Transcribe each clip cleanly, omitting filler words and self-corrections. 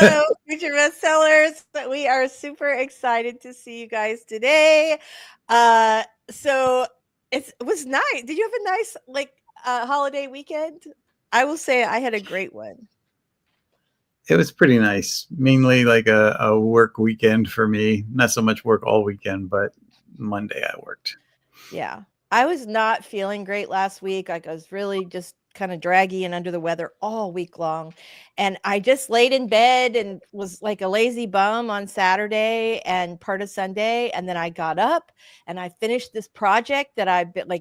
Hello, future bestsellers. We are super excited to see you guys today. Uh, so it was nice. Did you have a nice holiday weekend? I will say I had a great one. It was pretty nice. Mainly like a work weekend for me. Not so much work all weekend, but Monday I worked. Yeah. I was not feeling great last week. Like I was really just kind of draggy and under the weather all week long. And I just laid in bed and was like a lazy bum on Saturday and part of Sunday. And then I got up and I finished this project that I've been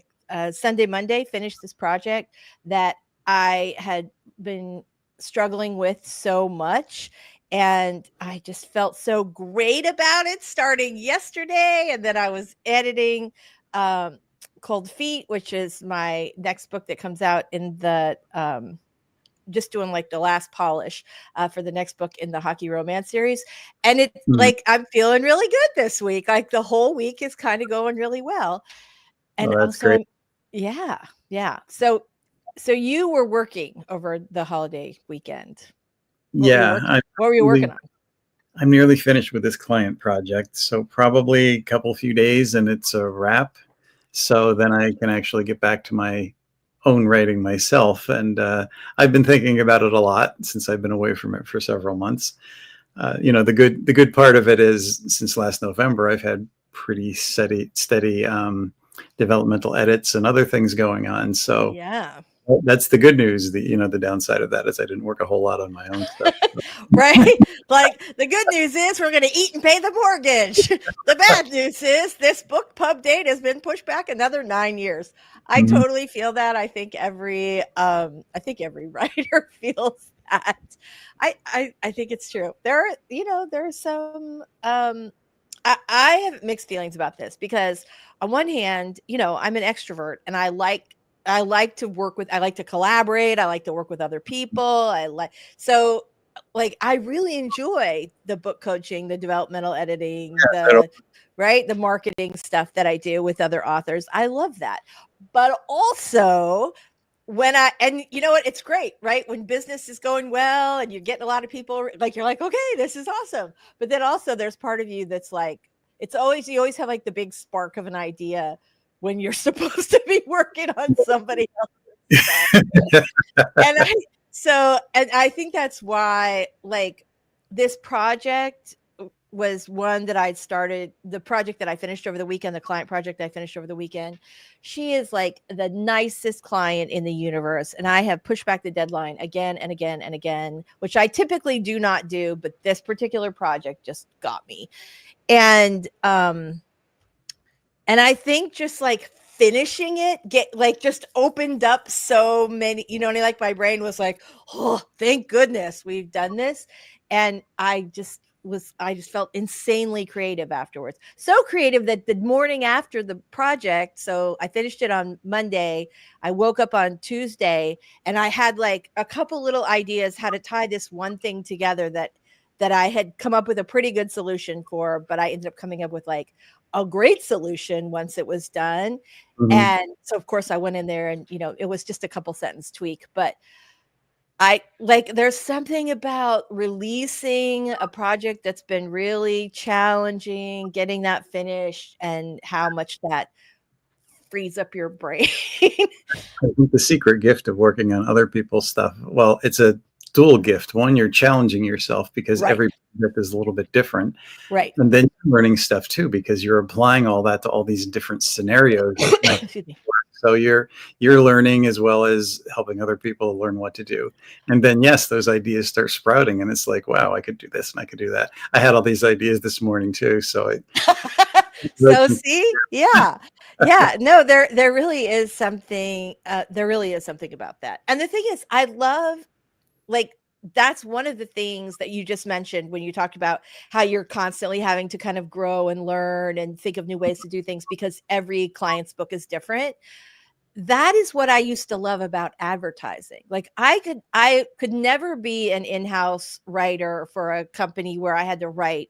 Sunday, Monday, finished this project that I had been struggling with so much. And I just felt so great about it starting yesterday. And then I was editing um, Cold Feet, which is my next book that comes out in the just doing like the last polish for the next book in the hockey romance series. And it's Mhm. like I'm feeling really good this week. Like the whole week is kind of going really well. And Well, that's also great. yeah, yeah. So you were working over the holiday weekend. What were you Yeah, working what were you working on? I'm nearly finished with this client project, so probably a couple few days and it's a wrap. So then I can actually get back to my own writing myself. And I've been thinking about it a lot since I've been away from it for several months. The good part of it is since last November, I've had pretty steady developmental edits and other things going on. So Yeah. that's the good news. The downside of that is I didn't work a whole lot on my own stuff. Right? Like the good news is we're going to eat and pay the mortgage. The bad news is this book pub date has been pushed back another 9 years. I Mhm. totally feel that. I think every writer feels that. I think it's true. There's some I have mixed feelings about this because on one hand, I'm an extrovert and I like to work with I like to collaborate, I like to work with other people. I really enjoy the book coaching, the developmental editing, the marketing stuff that I do with other authors. I love that. But also when I and you know what, it's great, right? When business is going well and you're getting a lot of people, like you're like, okay, this is awesome. But then also there's part of you that's like, you always have like the big spark of an idea when you're supposed to be working on somebody else's stuff. And I think that's why like this project was one that I'd started, the project that I finished over the weekend, the client project I finished over the weekend. She is like the nicest client in the universe. And I have pushed back the deadline again and again and again, which I typically do not do, but this particular project just got me. And I think just like finishing it get like just opened up so many, like my brain was like, oh, thank goodness we've done this. And I just felt insanely creative afterwards. So creative that the morning after the project, so I finished it on Monday, I woke up on Tuesday and I had like a couple little ideas how to tie this one thing together that I had come up with a pretty good solution for, but I ended up coming up with like a great solution once it was done. Mhm. And so of course I went in there and it was just a couple sentence tweak, but I like there's something about releasing a project that's been really challenging, getting that finished and how much that frees up your brain. I think the secret gift of working on other people's stuff, well, it's a dual gift. One, you're challenging yourself because Right. every project is a little bit different. Right. And then you're learning stuff too because you're applying all that to all these different scenarios. Excuse me. So you're learning as well as helping other people learn what to do. And then yes, those ideas start sprouting and it's like, wow, I could do this and I could do that. I had all these ideas this morning too. So So see? Yeah. Yeah. No, there really is something there really is something about that. And the thing is, I love like that's one of the things that you just mentioned when you talked about how you're constantly having to kind of grow and learn and think of new ways to do things because every client's book is different. That is what I used to love about advertising. Like I could never be an in-house writer for a company where I had to write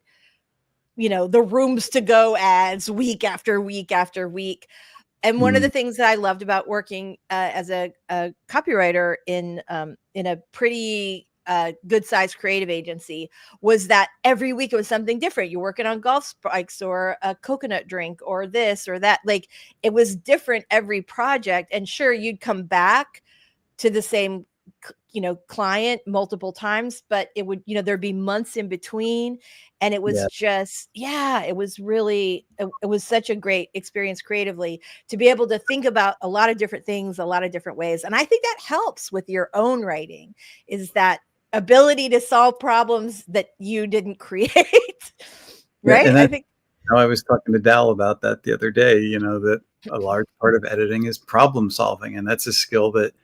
the rooms to go ads week after week after week. And one of the mm, things that I loved about working as a copywriter in a pretty good sized creative agency was that every week it was something different. You're working on golf spikes or a coconut drink or this or that. Like it was different every project. And sure, you'd come back to the same client multiple times, but it would, there'd be months in between. And it was it was really, it was such a great experience creatively to be able to think about a lot of different things, a lot of different ways. And I think that helps with your own writing, is that ability to solve problems that you didn't create. Right. And I think I was talking to Dal about that the other day, that a large part of editing is problem solving. And that's a skill that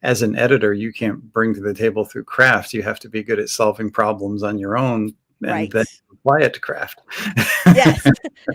as an editor, you can't bring to the table through craft. You have to be good at solving problems on your own and then apply it to craft. Yes.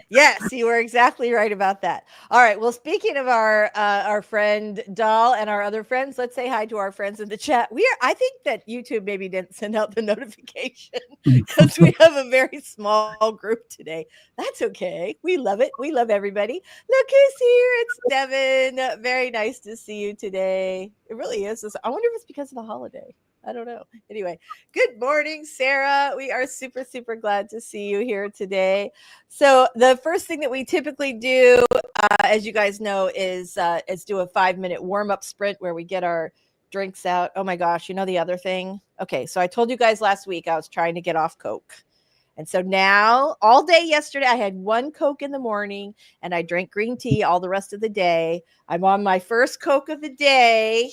Yes, you were exactly right about that. All right. Well, speaking of our friend Dal and our other friends, let's say hi to our friends in the chat. I think that YouTube maybe didn't send out the notification because we have a very small group today. That's okay. We love it. We love everybody. Look who's here. It's Devin. Very nice to see you today. It really is. I wonder if it's because of the holiday. I don't know. Anyway, good morning, Sarah. We are super, super glad to see you here today. So the first thing that we typically do, as you guys know, is do a 5-minute warm-up sprint where we get our drinks out. Oh my gosh, the other thing? Okay, so I told you guys last week I was trying to get off Coke. And so now, all day yesterday, I had 1 Coke in the morning and I drank green tea all the rest of the day. I'm on my first Coke of the day.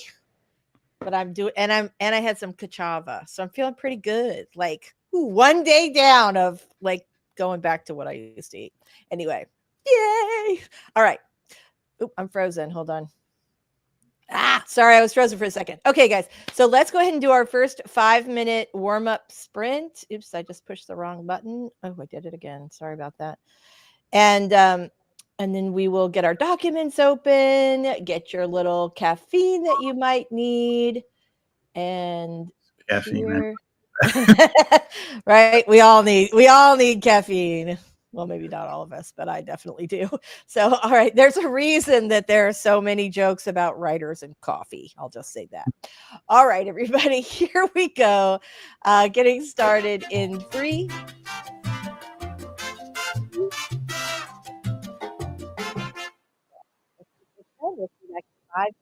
But I had some cachava, so I'm feeling pretty good. Like 1 day down of like going back to what I used to eat. Anyway, yay! All right. Oop, I'm frozen. Hold on. Sorry, I was frozen for a second. Okay, guys. So let's go ahead and do our first 5-minute warm-up sprint. Oops, I just pushed the wrong button. Oh, I did it again. Sorry about that. And then we will get our documents open, get your little caffeine that you might need. And Caffeine, right, we all need caffeine. Well, maybe not all of us, but I definitely do. So all right, there's a reason that there are so many jokes about writers and coffee. I'll just say that. All right, everybody, here we go. Getting started in 3. We'll see back in 5.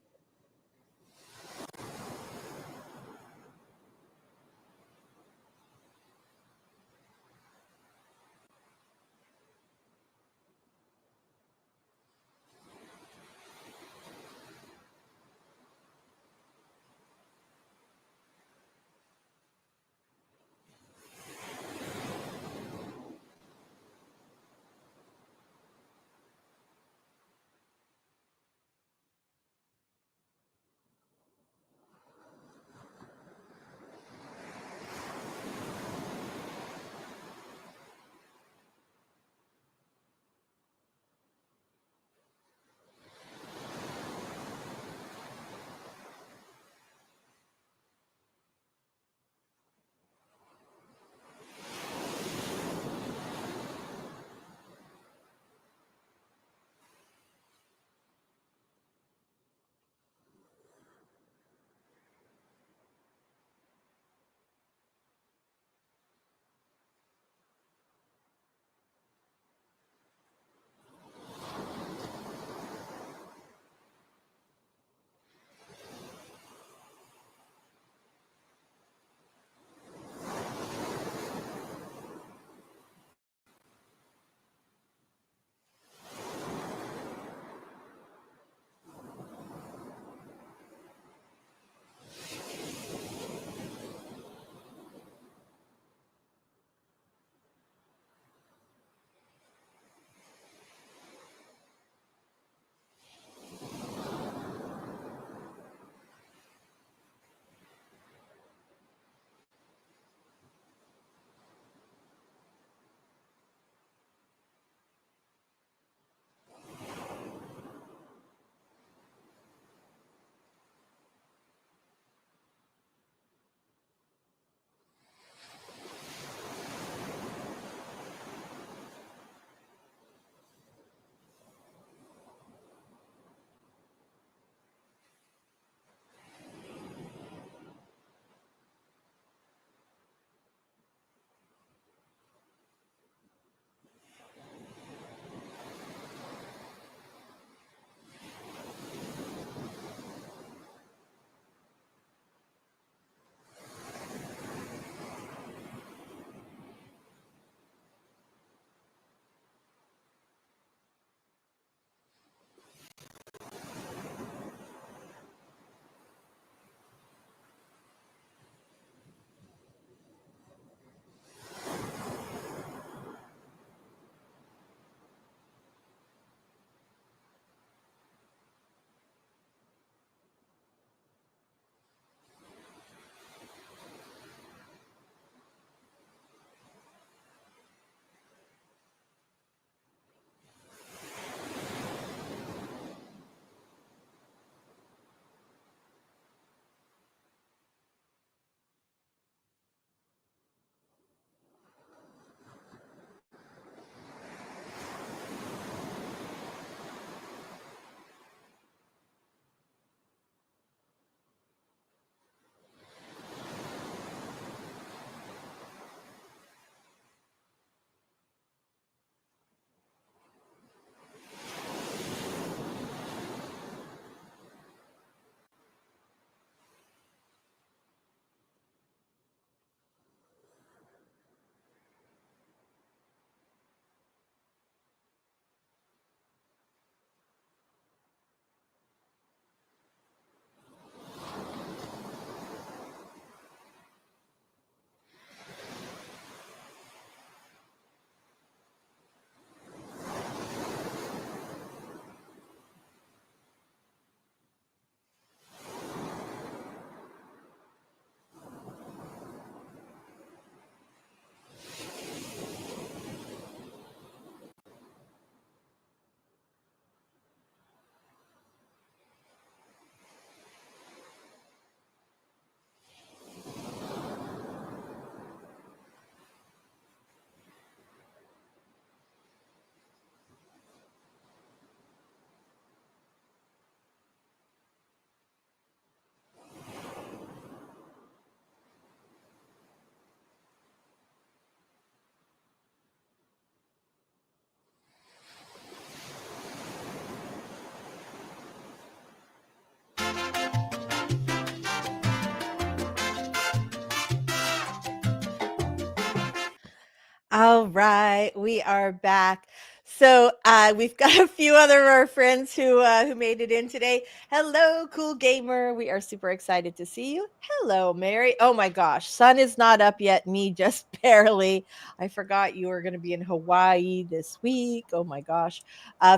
All right, we are back. So we've got a few other of our friends who made it in today. Hello, Cool Gamer. We are super excited to see you. Hello, Mary. Oh my gosh, sun is not up yet. Me just barely. I forgot you were going to be in Hawaii this week. Oh my gosh.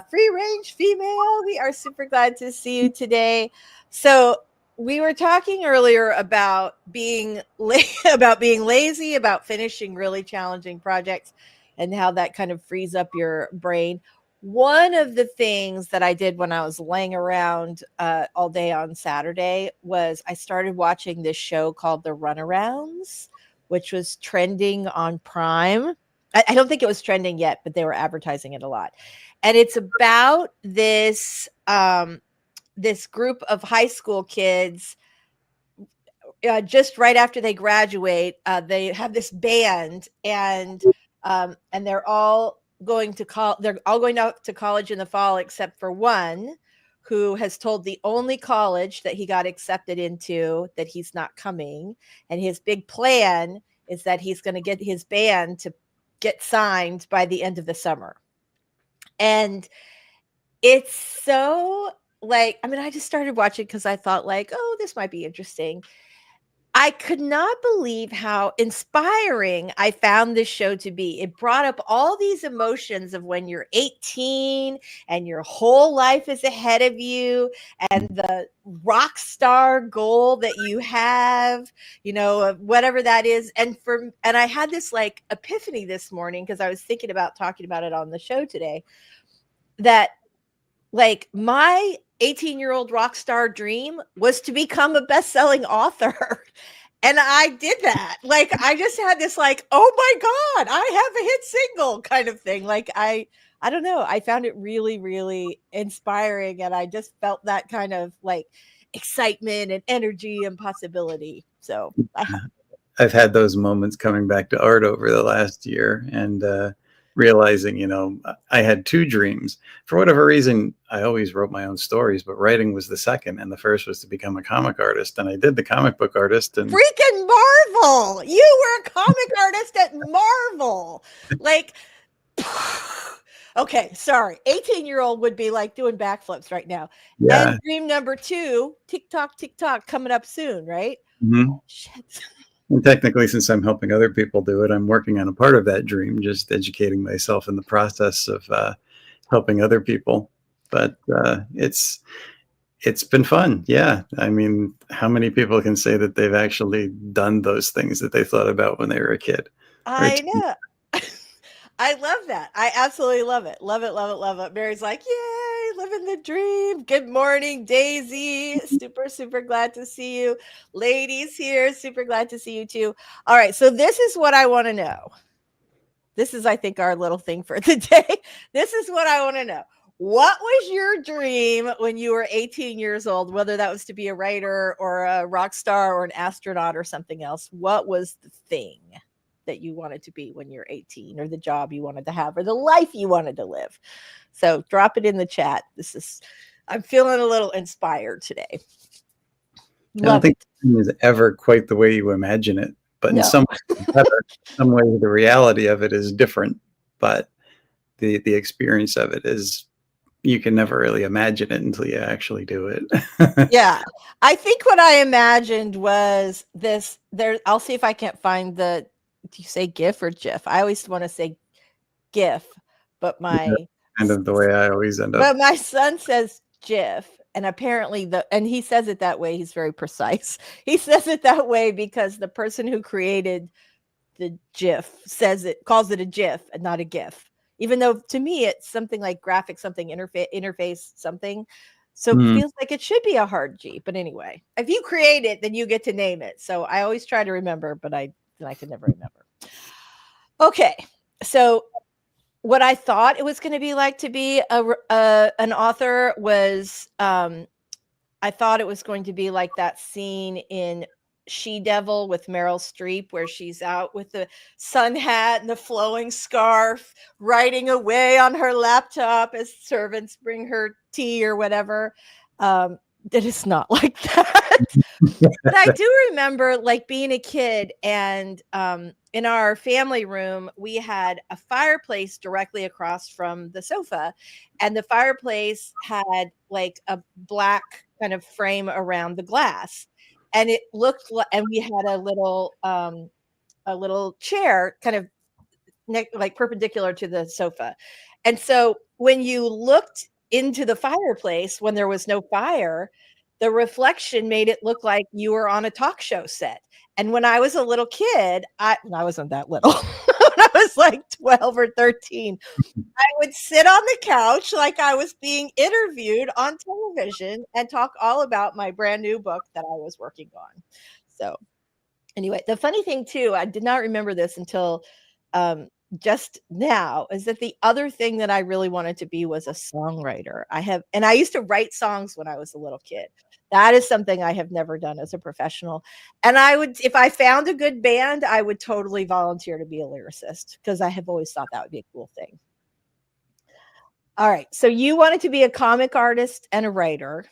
Free range female. We are super glad to see you today. So we were talking earlier about being about being lazy, about finishing really challenging projects, and how that kind of frees up your brain. One of the things that I did when I was laying around all day on Saturday was I started watching this show called The Runarounds, which was trending on Prime. I don't think it was trending yet, but they were advertising it a lot. And it's about this group of high school kids just right after they graduate. They have this band, and they're all going to they're all going out to college in the fall, except for one who has told the only college that he got accepted into that he's not coming. And his big plan is that he's going to get his band to get signed by the end of the summer. And it's so I just started watching because I thought oh, this might be interesting. I could not believe how inspiring I found this show to be. It brought up all these emotions of when you're 18 and your whole life is ahead of you, and the rock star goal that you have, whatever that is. And I had this epiphany this morning because I was thinking about talking about it on the show today, that my 18-year-old rock star dream was to become a best-selling author. And I did that. I just had this oh my God, I have a hit single kind of thing. I don't know. I found it really, really inspiring. And I just felt that kind of excitement and energy and possibility. So I've had those moments coming back to art over the last year, and realizing, I had two dreams. For whatever reason, I always wrote my own stories, but writing was the second, and the first was to become a comic artist. And I did the comic book artist. And freaking Marvel! You were a comic artist at Marvel. Okay, sorry. 18-year-old would be doing backflips right now. Yeah. And dream number 2, TikTok, coming up soon, right? Mm-hmm. Shit. And technically, since I'm helping other people do it, I'm working on a part of that dream, just educating myself in the process of helping other people. But it's been fun. Yeah. I mean, how many people can say that they've actually done those things that they thought about when they were a kid? I know. I love that. I absolutely love it. Love it, love it, love it. Mary's yay, living the dream. Good morning, Daisy. Super, super glad to see you. Ladies here, super glad to see you too. All right, so this is what I want to know. This is, I think, our little thing for the day. This is what I want to know. What was your dream when you were 18 years old, whether that was to be a writer or a rock star or an astronaut or something else? What was the thing that you wanted to be when you're 18, or the job you wanted to have, or the life you wanted to live? So drop it in the chat. I'm feeling a little inspired today. I don't think it is ever quite the way you imagine it, but in some way, the reality of it is different. But the experience of it is, you can never really imagine it until you actually do it. Yeah. I think what I imagined was this. I'll see if I can't find do you say GIF or GIF? I always want to say GIF, but kind of the way I always end up. But my son says GIF, and apparently and he says it that way. He's very precise. He says it that way because the person who created the GIF calls it a GIF and not a GIF. Even though to me it's something like graphic something, interface something. So it feels like it should be a hard G. But anyway, if you create it, then you get to name it. So I always try to remember, but I could never remember. Okay, so what I thought it was going to be like to be an author was, I thought it was going to be like that scene in She-Devil with Meryl Streep, where she's out with the sun hat and the flowing scarf, writing away on her laptop as servants bring her tea or whatever. It is not like that. But I do remember like being a kid and in our family room, we had a fireplace directly across from the sofa. And the fireplace had like a black kind of frame around the glass. And it looked like, and we had a little chair kind of like perpendicular to the sofa. And so when you looked into the fireplace when there was no fire, the reflection made it look like you were on a talk show set. And when I was a little kid, I wasn't that little. When I was like 12 or 13, I would sit on the couch like I was being interviewed on television and talk all about my brand new book that I was working on. So anyway, the funny thing too, I did not remember this until um, just now, is that the other thing that I really wanted to be was a songwriter. And I used to write songs when I was a little kid. That is something I have never done as a professional. And I would, if I found a good band, I would totally volunteer to be a lyricist because I have always thought that would be a cool thing. All right. So you wanted to be a comic artist and a writer.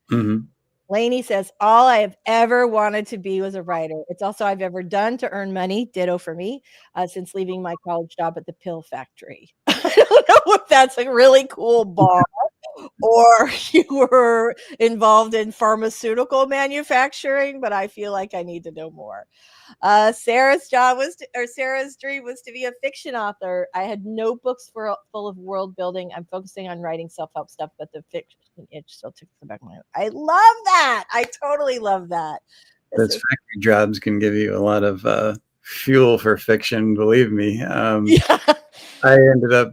Mm-hmm. Lainey says, all I have ever wanted to be was a writer. It's also I've ever done to earn money, ditto for me, since leaving my college job at the pill factory. I don't know if that's a really cool bar or you were involved in pharmaceutical manufacturing, but I feel like I need to know more. Sarah's dream was to be a fiction author. I had no books full of world building. I'm focusing on writing self-help stuff, but the fiction itch still took the back of my head. I love that. I totally love that. Those factory jobs can give you a lot of fuel for fiction, believe me. Yeah. I ended up,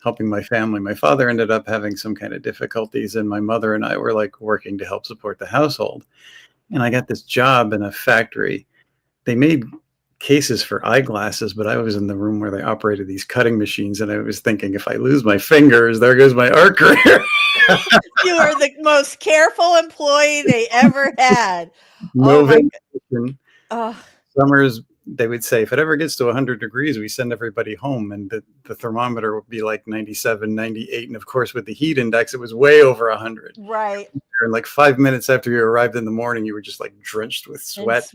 helping my family. My father ended up having some kind of difficulties, and my mother and I were like working to help support the household. And I got this job in a factory. They made cases for eyeglasses, but I was in the room where they operated these cutting machines, and I was thinking, if I lose my fingers, there goes my art career. You are the most careful employee they ever had. No vacation. Summers, they would say, if it ever gets to 100 degrees, we send everybody home. And the thermometer would be like 97, 98. And of course, with the heat index, it was way over 100. Right. And like 5 minutes after you arrived in the morning, you were just like drenched with sweat.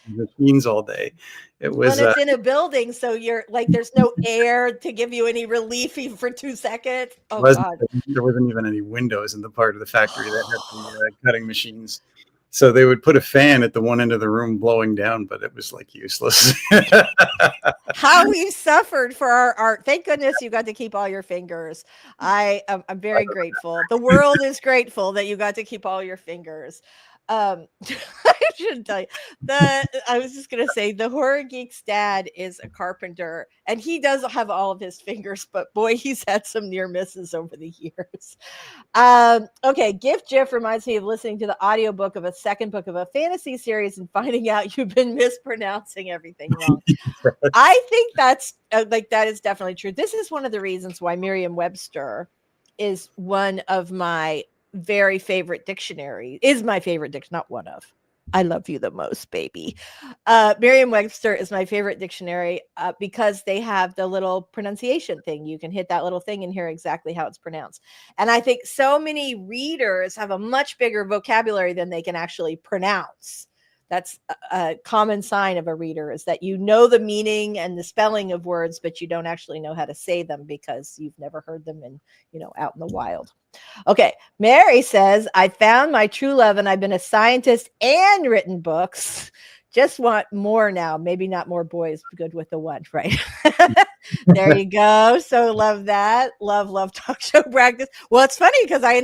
Machines all day. It was. And it's in a building, so you're like, there's no air to give you any relief even for 2 seconds. Oh God! There wasn't even any windows in the part of the factory that had the cutting machines. So they would put a fan at the one end of the room blowing down, but it was like useless. How we suffered for our art. Thank goodness you got to keep all your fingers. I'm very grateful. The world is grateful that you got to keep all your fingers. I shouldn't tell you. I was just gonna say the Horror Geek's dad is a carpenter, and he does have all of his fingers, but boy, he's had some near misses over the years. Okay, Gift Jiff reminds me of listening to the audiobook of a second book of a fantasy series and finding out you've been mispronouncing everything wrong. I think that's that is definitely true. This is one of the reasons why Merriam-Webster is one of my very favorite dictionary, is my favorite dictionary, not one of. I love you the most, baby. Merriam-Webster is my favorite dictionary because they have the little pronunciation thing. You can hit that little thing and hear exactly how it's pronounced. And I think so many readers have a much bigger vocabulary than they can actually pronounce. That's a common sign of a reader, is that you know the meaning and the spelling of words, but you don't actually know how to say them because you've never heard them out in the wild. Okay, Mary says, I found my true love and I've been a scientist and written books. Just want more now. Maybe not more boys, good with the one, right? There you go. So love that. Love talk show practice. Well, it's funny because I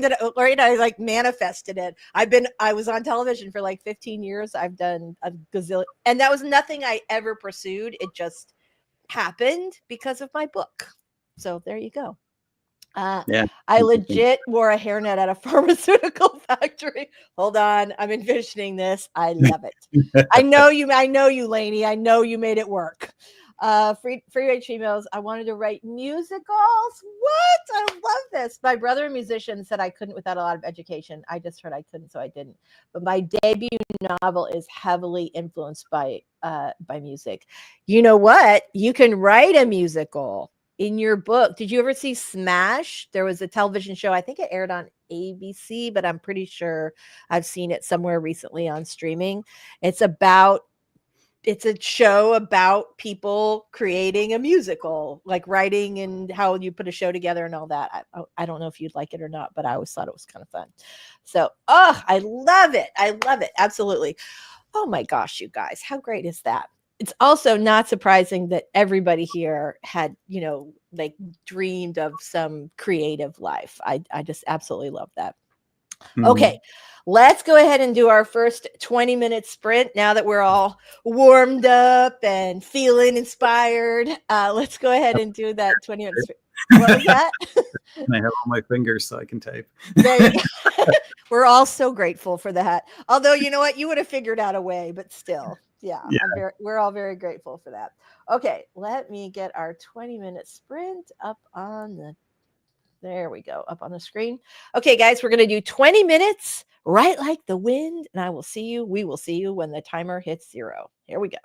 like manifested it. I was on television for like 15 years. I've done a gazillion, and that was nothing I ever pursued. It just happened because of my book. So there you go. Yeah, I legit wore a hairnet at a pharmaceutical factory. Hold on, I'm envisioning this. I love it. I know you, Lainey. I know you made it work. Free range females. I wanted to write musicals. What? I love this. My brother, a musician, said I couldn't without a lot of education. I just heard I couldn't, so I didn't. But my debut novel is heavily influenced by music. You know what? You can write a musical. in your book. Did you ever see Smash? There was a television show. I think it aired on ABC, but I'm pretty sure I've seen it somewhere recently on streaming. It's a show about people creating a musical, like writing and how you put a show together and all that. I don't know if you'd like it or not, but I always thought it was kind of fun. So, I love it. I love it. Absolutely. Oh my gosh, you guys, how great is that? It's also not surprising that everybody here had, like dreamed of some creative life. I just absolutely love that. Okay, let's go ahead and do our first 20-minute sprint now that we're all warmed up and feeling inspired. Let's go ahead and do that 20-minute sprint. What was that? And I have all my fingers so I can type. There you go. We're all so grateful for that. Although, you know what? You would have figured out a way, but still. Yeah. We're all very grateful for that. Okay, let me get our 20-minute sprint up on there we go, up on the screen. Okay, guys, we're going to do 20 minutes, right like the wind, and we will see you when the timer hits 0. Here we go.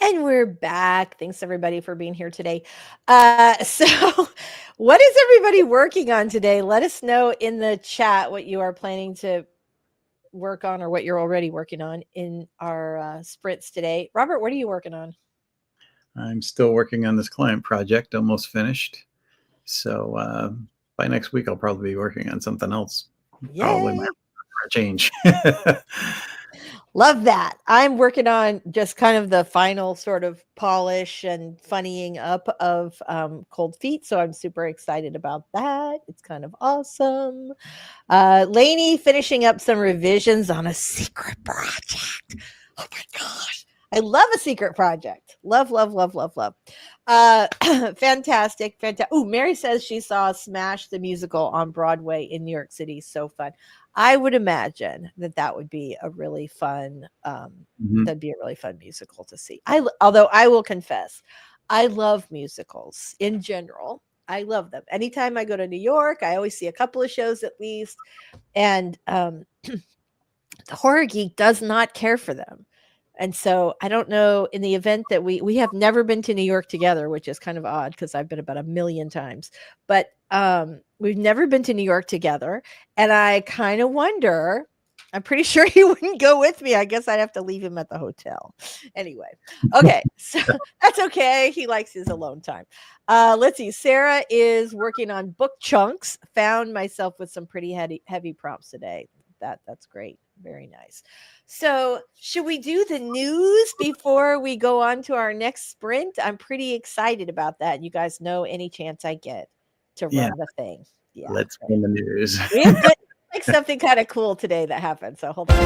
And we're back. Thanks everybody for being here today. So what is everybody working on today? Let us know in the chat what you are planning to work on or what you're already working on in our sprints today. Robert, what are you working on? I'm still working on this client project, almost finished. So by next week, I'll probably be working on something else. Yay. Probably my change. Love that. I'm working on just kind of the final sort of polish and funnying up of Cold Feet. So I'm super excited about that. It's kind of awesome. Lainey finishing up some revisions on a secret project. Oh my gosh. I love a secret project. Love, love, love, love, love. Fantastic. Oh, Mary says she saw Smash the musical on Broadway in New York City. So fun. I would imagine that would be a really fun, that'd be a really fun musical to see. Although I will confess, I love musicals in general. I love them. Anytime I go to New York, I always see a couple of shows at least. And the Horror Geek does not care for them. And so I don't know, in the event that we have never been to New York together, which is kind of odd because I've been about 1 million times, but we've never been to New York together. And I kind of wonder, I'm pretty sure he wouldn't go with me. I guess I'd have to leave him at the hotel. Anyway, okay, so that's okay. He likes his alone time. Let's see. Sarah is working on book chunks. Found myself with some pretty heavy prompts today. That's great. Very nice. So should we do the news before we go on to our next sprint? I'm pretty excited about that. You guys know any chance I get to run the thing. Yeah. Let's run the news. We have like something kind of cool today that happened. So hold on.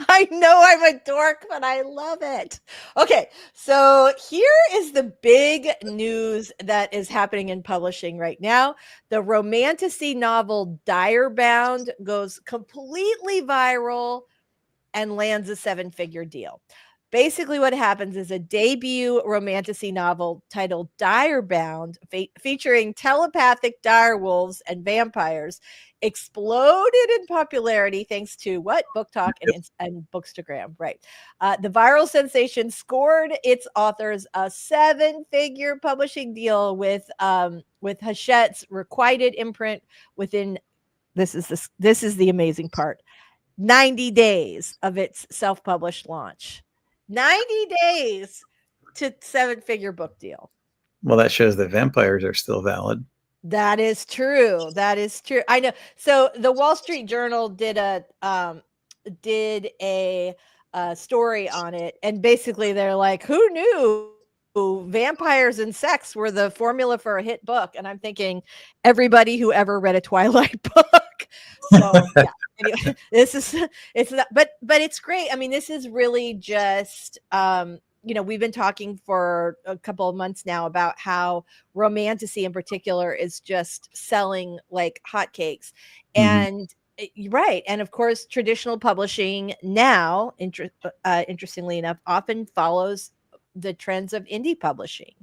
I know I'm a dork, but I love it. Okay, so here is the big news that is happening in publishing right now. The romantasy novel Direbound goes completely viral and lands a 7-figure deal. Basically, what happens is a debut romantasy novel titled Direbound, featuring telepathic direwolves and vampires, exploded in popularity thanks to what? Book Talk and Bookstagram, right? The viral sensation scored its authors a 7-figure publishing deal with Hachette's Requited imprint within. This is the amazing part. 90 days of its self-published launch. 90 days to 7-figure book deal. Well, that shows that vampires are still valid. That is true. That is true. I know. So the Wall Street Journal did a story on it, and basically they're like, "Who knew vampires and sex were the formula for a hit book?" And I'm thinking, everybody who ever read a Twilight book. So yeah. Anyway, it's not, but it's great. I mean, this is really just we've been talking for a couple of months now about how romantasy in particular is just selling like hotcakes. And right. And of course, traditional publishing now, interestingly enough, often follows the trends of indie publishing.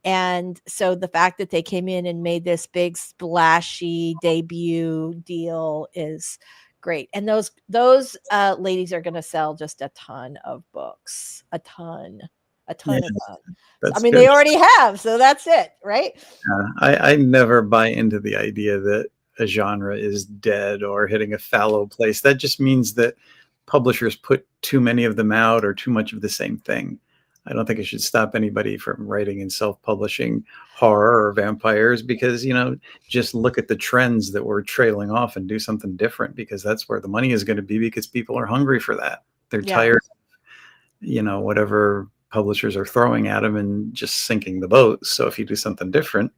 And so the fact that they came in and made this big splashy debut deal is great. And those ladies are going to sell just a ton of books, a ton of them. I mean, they already have, so that's it, right? I never buy into the idea that a genre is dead or hitting a fallow place. That just means that publishers put too many of them out or too much of the same thing. I don't think it should stop anybody from writing and self-publishing horror or vampires because, just look at the trends that we're trailing off and do something different because that's where the money is going to be because people are hungry for that. They're tired of, whatever publishers are throwing at them and just sinking the boat. So if you do something different,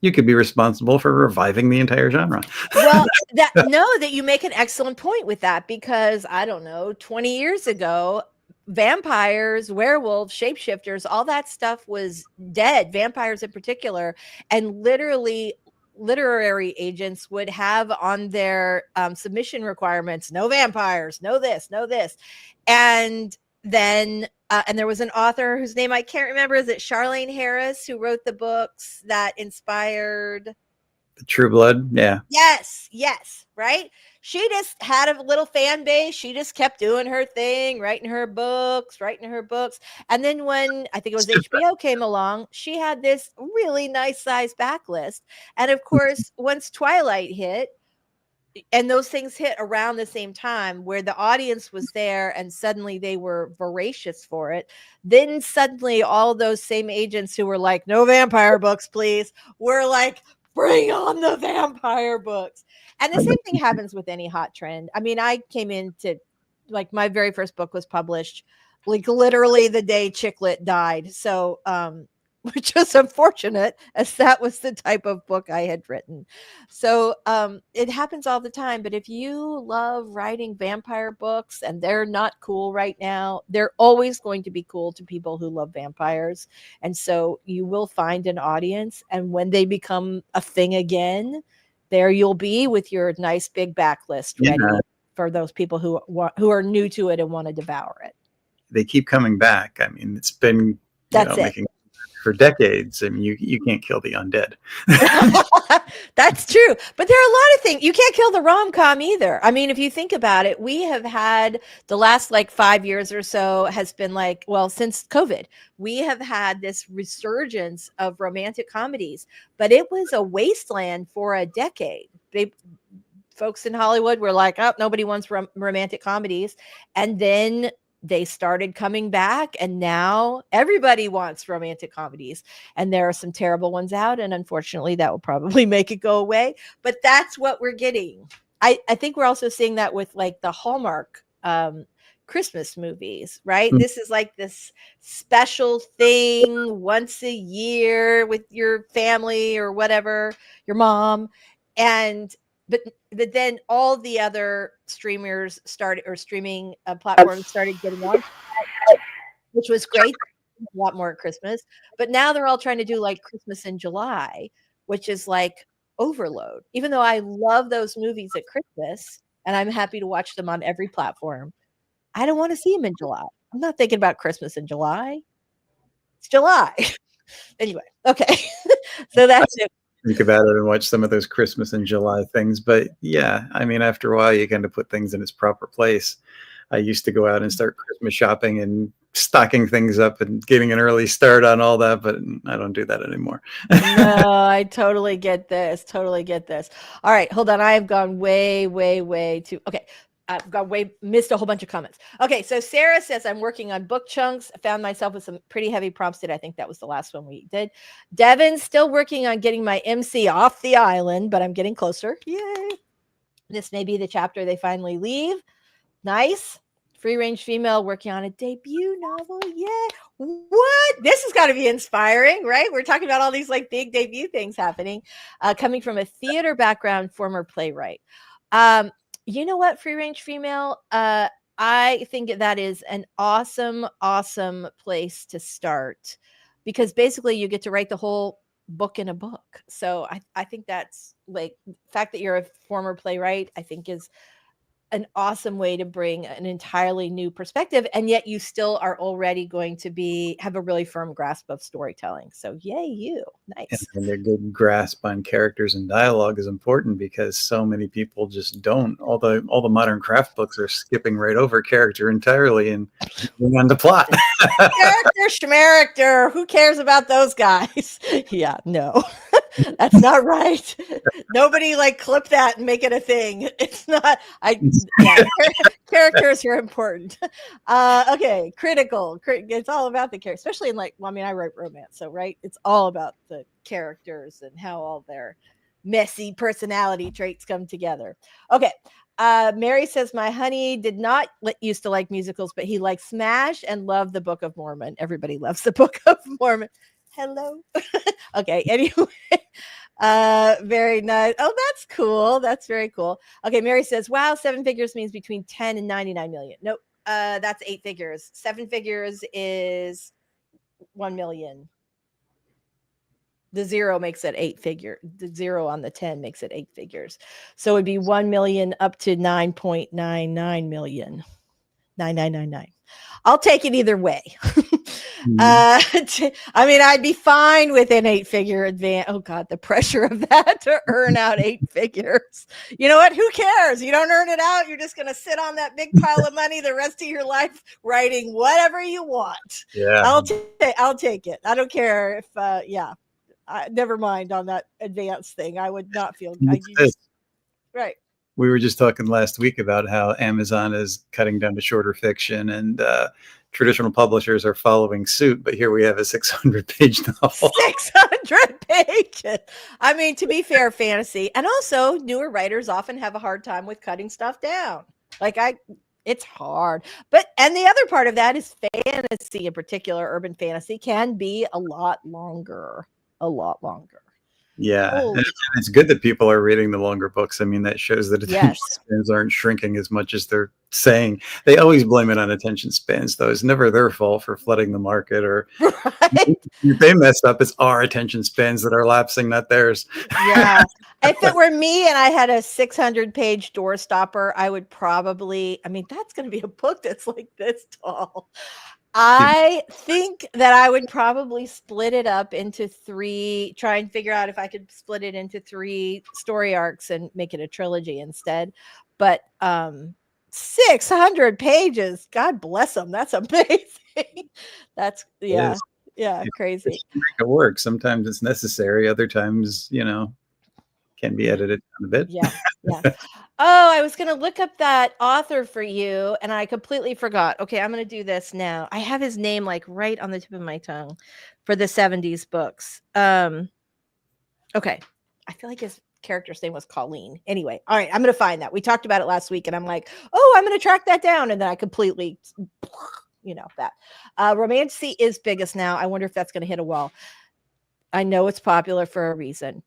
you could be responsible for reviving the entire genre. Well, that you make an excellent point with that because I don't know, 20 years ago, vampires, werewolves, shapeshifters, all that stuff was dead, vampires in particular. And literally literary agents would have on their submission requirements, no vampires, no this. And then and there was an author whose name I can't remember. Is it Charlaine Harris who wrote the books that inspired True Blood? Yeah. Yes. Right. she just had a little fan base. She just kept doing her thing, writing her books. And then when I think it was HBO came along, she had this really nice size backlist. And of course, once Twilight hit, and those things hit around the same time where the audience was there and suddenly they were voracious for it, then suddenly all those same agents who were like, no vampire books, please, were like, bring on the vampire books. And the same thing happens with any hot trend. I mean, I came into, like, my very first book was published like literally the day Chick Lit died. So which is unfortunate, as that was the type of book I had written. So it happens all the time. But if you love writing vampire books and they're not cool right now, they're always going to be cool to people who love vampires. And so you will find an audience. And when they become a thing again, there you'll be with your nice big backlist ready for those people who are new to it and want to devour it. They keep coming back. I mean, it's been making for decades. I mean, you can't kill the undead. That's true. But there are a lot of things. You can't kill the rom-com either. I mean, if you think about it, we have had the last like 5 years or so has been like, well, since COVID, we have had this resurgence of romantic comedies, but it was a wasteland for a decade. Folks in Hollywood were like, oh, nobody wants romantic comedies. And then they started coming back, and now everybody wants romantic comedies, and there are some terrible ones out, and unfortunately that will probably make it go away, but that's what we're getting. I think we're also seeing that with like the Hallmark Christmas movies, right? This is like this special thing once a year with your family or whatever, your mom, but then all the other streaming platforms started getting on, which was great. A lot more at Christmas, but now they're all trying to do like Christmas in July, which is like overload. Even though I love those movies at Christmas and I'm happy to watch them on every platform, I don't want to see them in July. I'm not thinking about Christmas in July. It's July. Anyway, okay. So that's it. Think about it and watch some of those Christmas and July things. But yeah, I mean, after a while, you kind of put things in its proper place. I used to go out and start Christmas shopping and stocking things up and getting an early start on all that, but I don't do that anymore. No, I totally get this. All right, hold on. I have gone way too. Okay. I've missed a whole bunch of comments. Okay, so Sarah says, I'm working on book chunks. I found myself with some pretty heavy prompts today. I think that was the last one we did. Devin's still working on getting my MC off the island, but I'm getting closer. Yay. This may be the chapter they finally leave. Nice. Free range female working on a debut novel. Yeah. What? This has got to be inspiring, right? We're talking about all these like big debut things happening. Coming from a theater background, former playwright. You know what, free range female? I think that is an awesome place to start, because basically you get to write the whole book in a book. So I think that's like the fact that you're a former playwright, I think is an awesome way to bring an entirely new perspective, and yet you still are already going to have a really firm grasp of storytelling. So yay you. Nice. And a good grasp on characters and dialogue is important, because so many people just don't. All the modern craft books are skipping right over character entirely and moving on to plot. Character, who cares about those guys? Yeah, no. That's not right. Nobody like clip that and make it a thing. It's not. Characters are important. Okay, critical. It's all about the character, especially in like. Well, I mean, I write romance, so right. It's all about the characters and how all their messy personality traits come together. Okay. Mary says, my honey did not used to like musicals, but he liked Smash and loved the Book of Mormon. Everybody loves the Book of Mormon. Hello. Okay. Anyway, very nice. Oh, that's cool. That's very cool. Okay. Mary says, wow, 7 figures means between 10 and 99 million. Nope. That's 8 figures. 7 figures is 1 million. The 0 makes it 8 figure. The 0 on the 10 makes it 8 figures. So it'd be 1 million up to 9.99 million. 9999. I'll take it either way. Mhm. I mean, I'd be fine with an 8-figure advance. Oh God, the pressure of that to earn out 8 figures. You know what? Who cares? You don't earn it out. You're just going to sit on that big pile of money the rest of your life, writing whatever you want. Yeah. I'll take it. I don't care if, yeah. Never mind on that advanced thing. I would not feel. Right. We were just talking last week about how Amazon is cutting down to shorter fiction, and traditional publishers are following suit. But here we have a 600-page novel. 600 pages. I mean, to be fair, fantasy, and also newer writers often have a hard time with cutting stuff down. It's hard. And the other part of that is fantasy, in particular, urban fantasy, can be a lot longer. Yeah, and it's good that people are reading the longer books. I mean, that shows that attention spans aren't shrinking as much as they're saying. They always blame it on attention spans, though. It's never their fault for flooding the market, or if they mess up, it's our attention spans that are lapsing, not theirs. Yeah. If it were me and I had a 600-page door stopper, I would probably, I mean, that's going to be a book that's like this tall. I think that I would probably split it up into 3, try and figure out if I could split it into 3 story arcs and make it a trilogy instead. But 600 pages, God bless them. That's amazing. That's, yeah, crazy. Make it work. Sometimes it's necessary. Other times, can be edited a bit. Yeah. Oh, I was going to look up that author for you and I completely forgot. Okay, I'm going to do this now. I have his name like right on the tip of my tongue for the 70s books. Okay. I feel like his character's name was Colleen. Anyway, all right, I'm going to find that. We talked about it last week and I'm like, oh, I'm going to track that down. And then I completely, that. Romantasy is biggest now. I wonder if that's going to hit a wall. I know it's popular for a reason.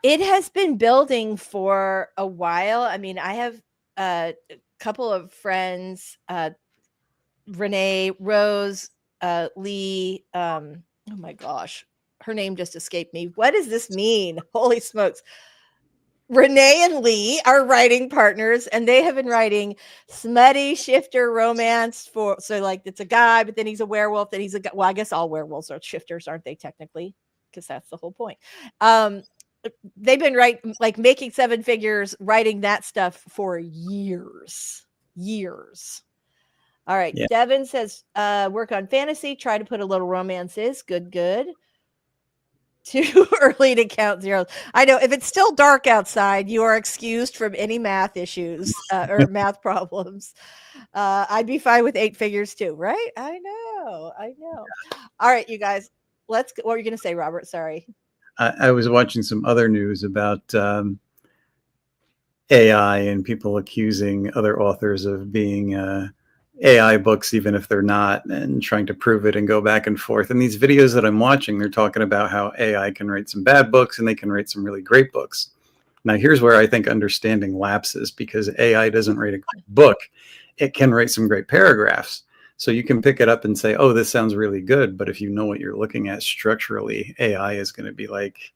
It has been building for a while. I mean, I have a couple of friends, Renee, Rose, Lee. Oh my gosh, her name just escaped me. What does this mean? Holy smokes. Renee and Lee are writing partners, and they have been writing smutty shifter romance it's a guy, but then he's a werewolf. Then he's well, I guess all werewolves are shifters, aren't they, technically? Because that's the whole point. They've been making 7 figures, writing that stuff for years. All right. Yeah. Devin says, work on fantasy, try to put a little romances. Good. Too early to count zeros. I know if it's still dark outside, you are excused from any math issues or math problems. I'd be fine with 8 figures too, right? I know. All right, you guys, let's go. What were you going to say, Robert? Sorry. I was watching some other news about AI and people accusing other authors of being AI books, even if they're not, and trying to prove it and go back and forth. And these videos that I'm watching, they're talking about how AI can write some bad books and they can write some really great books. Now, here's where I think understanding lapses, because AI doesn't write a great book. It can write some great paragraphs. So you can pick it up and say, oh, this sounds really good. But if you know what you're looking at structurally, AI is going to be like,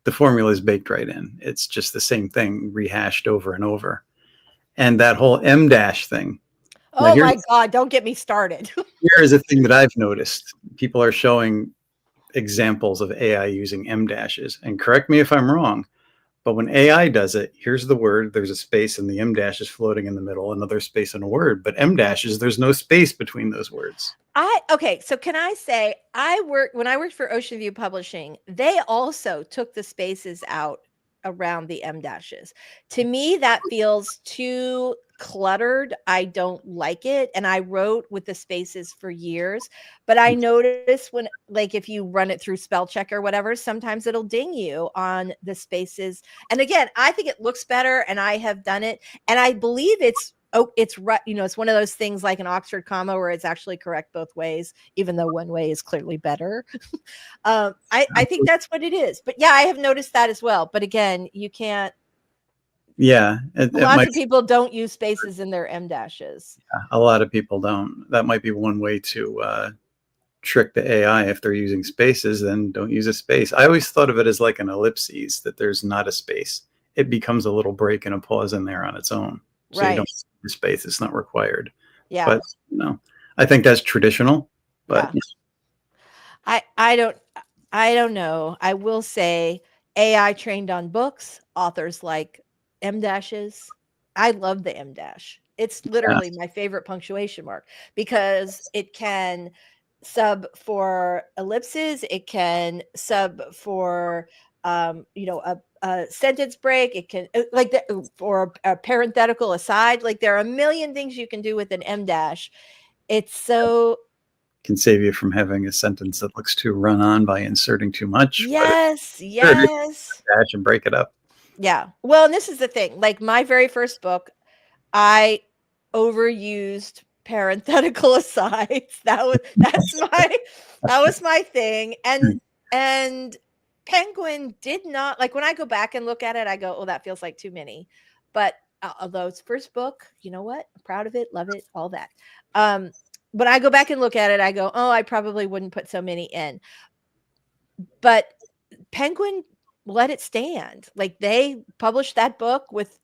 the formula is baked right in. It's just the same thing rehashed over and over. And that whole M dash thing. Oh my God, don't get me started. Here is a thing that I've noticed. People are showing examples of AI using M dashes. And correct me if I'm wrong, but when AI does it, here's the word, there's a space, and the M dash is floating in the middle, another space and a word. But M dashes, there's no space between those words. Okay, so can I say, when I worked for Ocean View Publishing, they also took the spaces out around the M dashes. To me, that feels too cluttered. I don't like it. And I wrote with the spaces for years, but I notice when, if you run it through spell check or whatever, sometimes it'll ding you on the spaces. And again, I think it looks better, and I have done it. And I believe it's right. It's one of those things like an Oxford comma where it's actually correct both ways, even though one way is clearly better. I think that's what it is. But yeah, I have noticed that as well. But again, you can't. Yeah. Lots of people don't use spaces in their M dashes. Yeah, a lot of people don't. That might be one way to trick the AI. If they're using spaces, then don't use a space. I always thought of it as like an ellipses, that there's not a space. It becomes a little break and a pause in there on its own. So you don't use space. It's not required. Yeah. But, I think that's traditional. But I don't know. I will say AI trained on books, authors like M dashes. I love the M dash. It's Yeah. literally my favorite punctuation mark because it can sub for ellipses, it can sub for a sentence break, it can for a parenthetical aside. Like there are a million things you can do with an M dash. It's so Can save you from having a sentence that looks too run on by inserting too much. yes, But yes. dash and break it up. Yeah. Well, and this is the thing. Like my very first book, I overused parenthetical asides. That was my thing. And Penguin did not like when I go back and look at it, I go, "Oh, that feels like too many." But although it's first book, you know what? I'm proud of it, love it, all that. When I go back and look at it, I go, "Oh, I probably wouldn't put so many in." But Penguin let it stand. Like they published that book with,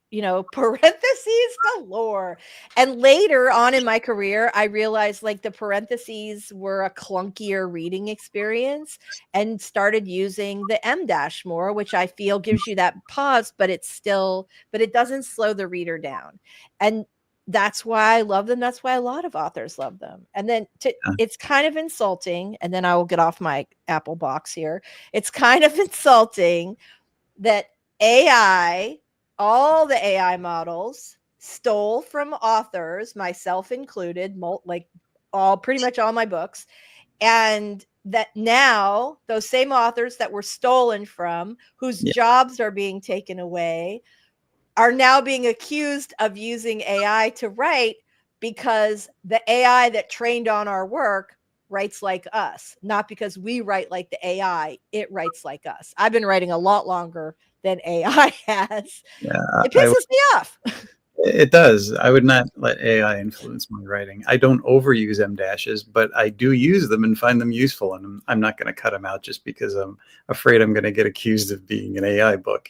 parentheses galore. And later on in my career, I realized like the parentheses were a clunkier reading experience and started using the M dash more, which I feel gives you that pause, but it doesn't slow the reader down. And that's why I love them. That's why a lot of authors love them. And then it's kind of insulting. And then I will get off my Apple box here. It's kind of insulting that all the AI models stole from authors, myself included, pretty much all my books, and that now those same authors that were stolen from, whose jobs are being taken away, are now being accused of using AI to write because the AI that trained on our work writes like us, not because we write like the AI, it writes like us. I've been writing a lot longer than AI has. Yeah, It pisses me off. it does. I would not let AI influence my writing. I don't overuse M dashes, but I do use them and find them useful. And I'm not going to cut them out just because I'm afraid I'm going to get accused of being an AI book.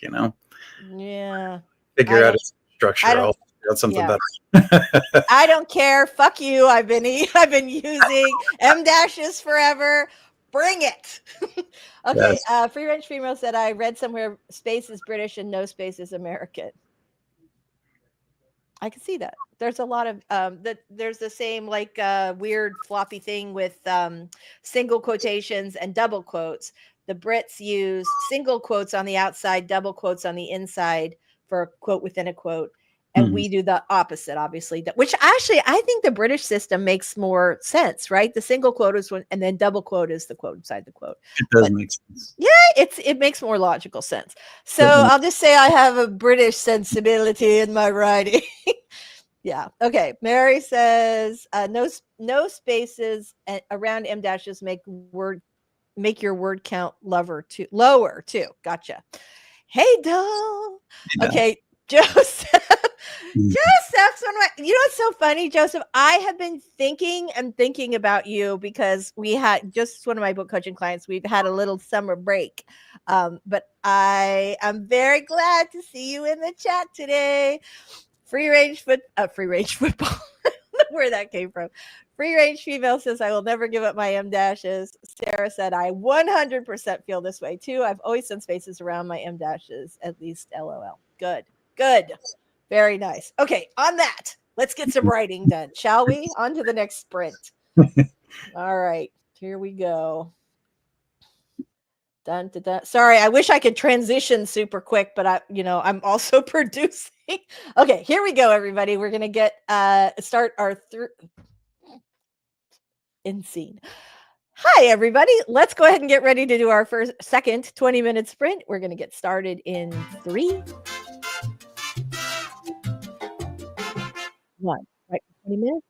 Yeah. Figure out its structure. I don't I'll figure out something yeah. better. I don't care. Fuck you. I've been using M dashes forever. Bring it. Okay. Yes. Free Range Female said, I read somewhere space is British and no space is American. I can see that. There's a lot of there's the same like weird floppy thing with single quotations and double quotes. The Brits use single quotes on the outside, double quotes on the inside for a quote within a quote. And we do the opposite, obviously, which actually I think the British system makes more sense, right? The single quote is and then double quote is the quote inside the quote. It does make sense. Yeah, it makes more logical sense. So I'll just say I have a British sensibility in my writing. Yeah. Okay. Mary says no spaces around M dashes make your word count lower too. Gotcha. Hey, doll. Okay, Joseph. Joseph's what's so funny, Joseph? I have been thinking about you because we had just one of my book coaching clients. We've had a little summer break, but I'm very glad to see you in the chat today. Free range football. Where that came from. Free range female says, I will never give up my M dashes. Sarah said, I 100% feel this way too. I've always done spaces around my M dashes, at least LOL. Good. Very nice. Okay, on that, let's get some writing done, shall we? On to the next sprint. All right, here we go. Dun, dun, dun. Sorry, I wish I could transition super quick, but I'm also producing. Okay, here we go, everybody. We're gonna get start our in scene. Hi, everybody. Let's go ahead and get ready to do our second 20-minute sprint. We're gonna get started in 3, 1. Right, 20 minutes.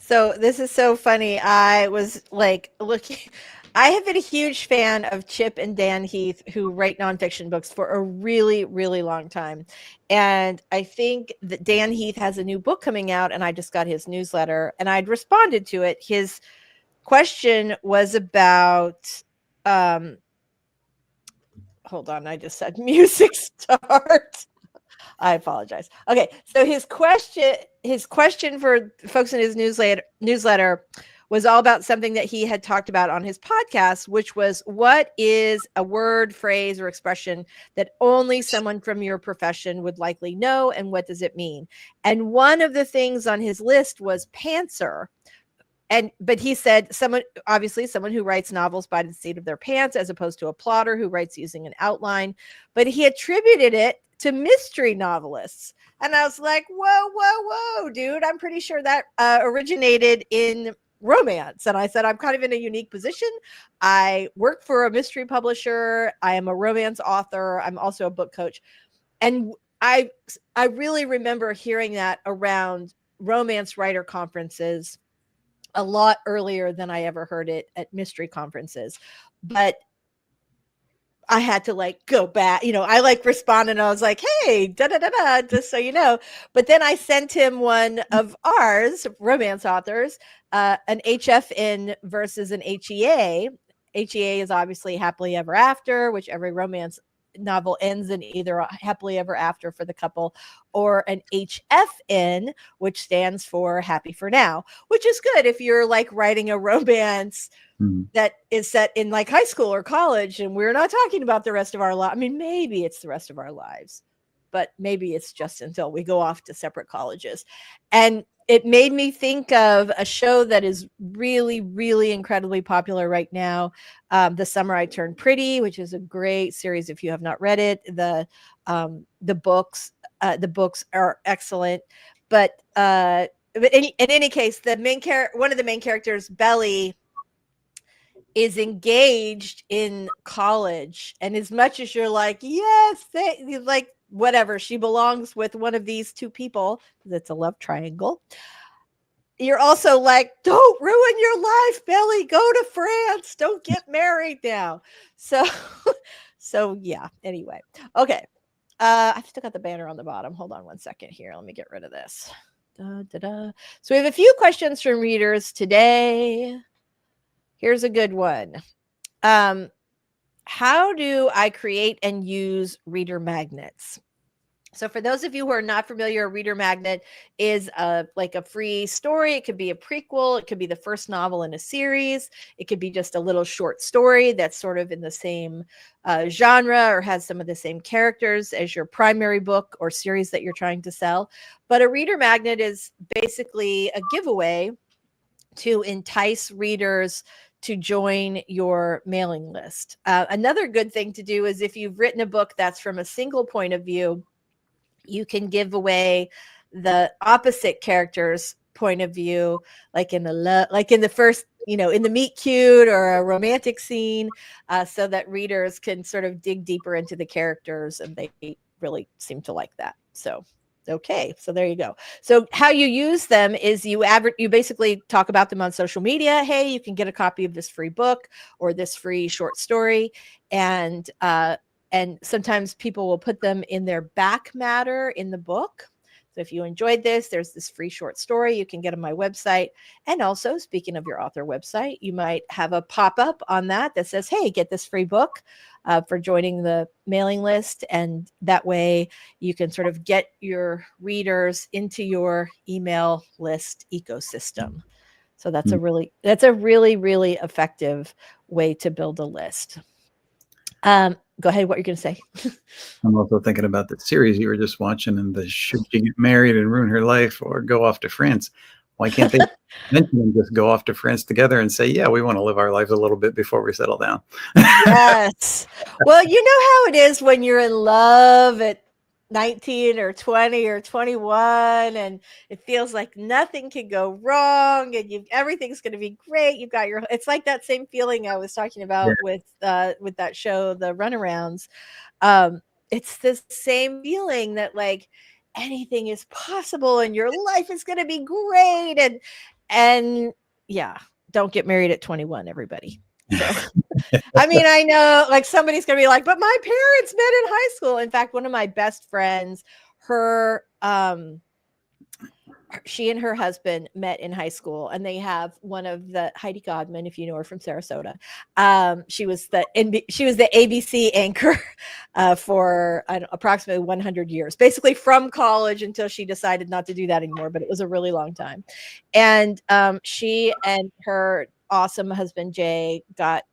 So this is so funny. I was like looking. I have been a huge fan of Chip and Dan Heath, who write nonfiction books for a really, really long time. And I think that Dan Heath has a new book coming out, and I just got his newsletter and I'd responded to it. His question was about, hold on, I just said music start. I apologize. Okay, so his question for folks in his newsletter was all about something that he had talked about on his podcast, which was, what is a word, phrase, or expression that only someone from your profession would likely know, and what does it mean? And one of the things on his list was pantser. But he said someone who writes novels by the seat of their pants, as opposed to a plotter who writes using an outline. But he attributed it to mystery novelists. And I was like, whoa, dude, I'm pretty sure that originated in romance. And I said, I'm kind of in a unique position. I work for a mystery publisher. I am a romance author. I'm also a book coach. And I really remember hearing that around romance writer conferences a lot earlier than I ever heard it at mystery conferences. But I had to like go back, I like responded and I was like, hey, just so you know. But then I sent him one of ours, romance authors, an HFN versus an HEA. HEA is obviously happily ever after, which every romance novel ends in either a happily ever after for the couple, or an HFN, which stands for happy for now, which is good if you're like writing a romance that is set in like high school or college, and we're not talking about the rest of our life. I mean, maybe it's the rest of our lives, but maybe it's just until we go off to separate colleges. And it made me think of a show that is really, really incredibly popular right now. The Summer I Turned Pretty, which is a great series. If you have not read it, the books are excellent. But in any case, one of the main characters, Belly, is engaged in college. And as much as you're like, yes, like whatever, she belongs with one of these two people, because it's a love triangle, you're also like, don't ruin your life, Belly. Go to France. Don't get married now. So yeah. Anyway, okay. I've still got the banner on the bottom. Hold on one second here. Let me get rid of this. So we have a few questions from readers today. Here's a good one. How do I create and use reader magnets? So for those of you who are not familiar, a reader magnet is like a free story. It could be a prequel. It could be the first novel in a series. It could be just a little short story that's sort of in the same genre or has some of the same characters as your primary book or series that you're trying to sell. But a reader magnet is basically a giveaway to entice readers to join your mailing list. Another good thing to do is if you've written a book that's from a single point of view, you can give away the opposite character's point of view, like in the first, in the meet cute or a romantic scene, so that readers can sort of dig deeper into the characters, and they really seem to like that. So okay, so there you go. So how you use them is you basically talk about them on social media. Hey, you can get a copy of this free book or this free short story, and sometimes people will put them in their back matter in the book. So if you enjoyed this, there's this free short story. You can get on my website. And also, speaking of your author website, you might have a pop-up on that says, hey, get this free book for joining the mailing list. And that way you can sort of get your readers into your email list ecosystem. So that's a really, really effective way to build a list. Go ahead. What you're going to say? I'm also thinking about the series you were just watching, and should she get married and ruin her life or go off to France? Why can't they mention and just go off to France together and say, yeah, we want to live our lives a little bit before we settle down? Yes. Well, you know how it is when you're in love at 19 or 20 or 21, and it feels like nothing can go wrong, and everything's going to be great. You've got it's like that same feeling I was talking about with that show, The Runarounds. It's the same feeling that like anything is possible and your life is going to be great, And yeah, don't get married at 21, everybody. So, I mean, I know like somebody's going to be like, but my parents met in high school. In fact, one of my best friends, she and her husband met in high school, and they have one of the Heidi Godman, if you know her from Sarasota. She was the ABC anchor for approximately 100 years, basically from college until she decided not to do that anymore. But it was a really long time. And she and her awesome husband Jay got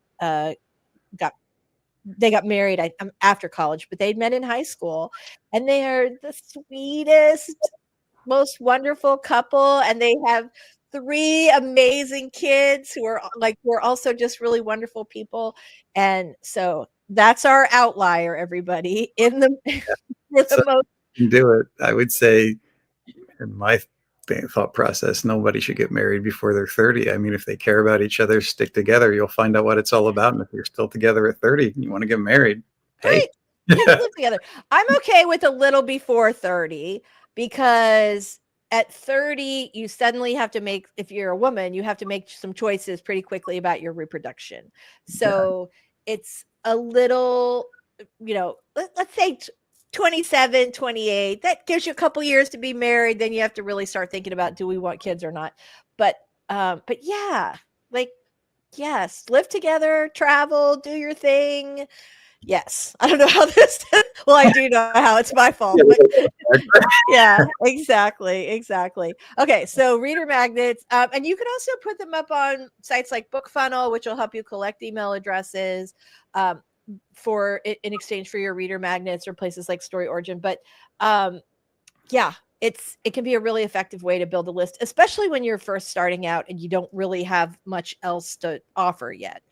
married after college, but they'd met in high school, and they are the sweetest, most wonderful couple, and they have 3 amazing kids who are also just really wonderful people. And so that's our outlier, everybody, in the for the most. Do it. I would say in my thought process, nobody should get married before they're 30. I mean, if they care about each other, stick together. You'll find out what it's all about. And if you're still together at 30 and you want to get married, hey. Right. Live together. I'm okay with a little before 30, because at 30, you suddenly have to make, if you're a woman, you have to make some choices pretty quickly about your reproduction. So it's a little, let's say 27, 28, that gives you a couple years to be married. Then you have to really start thinking about, do we want kids or not? But yeah, yes, live together, travel, do your thing. Yes. I don't know how this, well, I do know how, it's my fault. But yeah, exactly. Okay. So reader magnets, and you can also put them up on sites like BookFunnel, which will help you collect email addresses, in exchange for your reader magnets, or places like StoryOrigin. But yeah, it can be a really effective way to build a list, especially when you're first starting out and you don't really have much else to offer yet.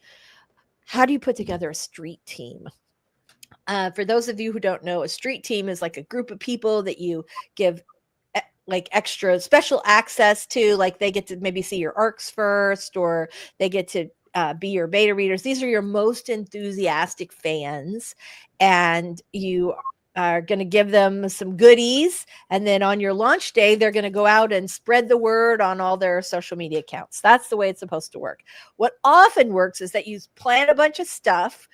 How do you put together a street team? For those of you who don't know, a street team is like a group of people that you give like extra special access to, like they get to maybe see your arcs first, or they get to be your beta readers. These are your most enthusiastic fans, and you are going to give them some goodies. And then on your launch day, they're going to go out and spread the word on all their social media accounts. That's the way it's supposed to work. What often works is that you plan a bunch of stuff